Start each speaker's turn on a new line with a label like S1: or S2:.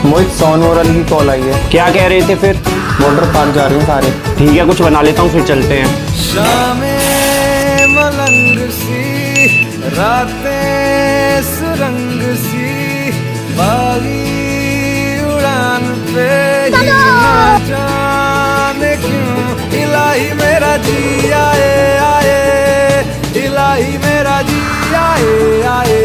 S1: मोहित सोनू और की कॉल आई है।
S2: क्या कह रहे थे फिर?
S1: वाटर पार्क जा रहे हैं सारे।
S2: ठीक है, कुछ बना लेता हूँ फिर चलते हैं।
S3: शामें मलंग सी, रातें सुरंग सी, बागी उड़ान पे ही ना जाने क्यों इलाही मेरा जी आए आए, इलाही मेरा जी आए आए।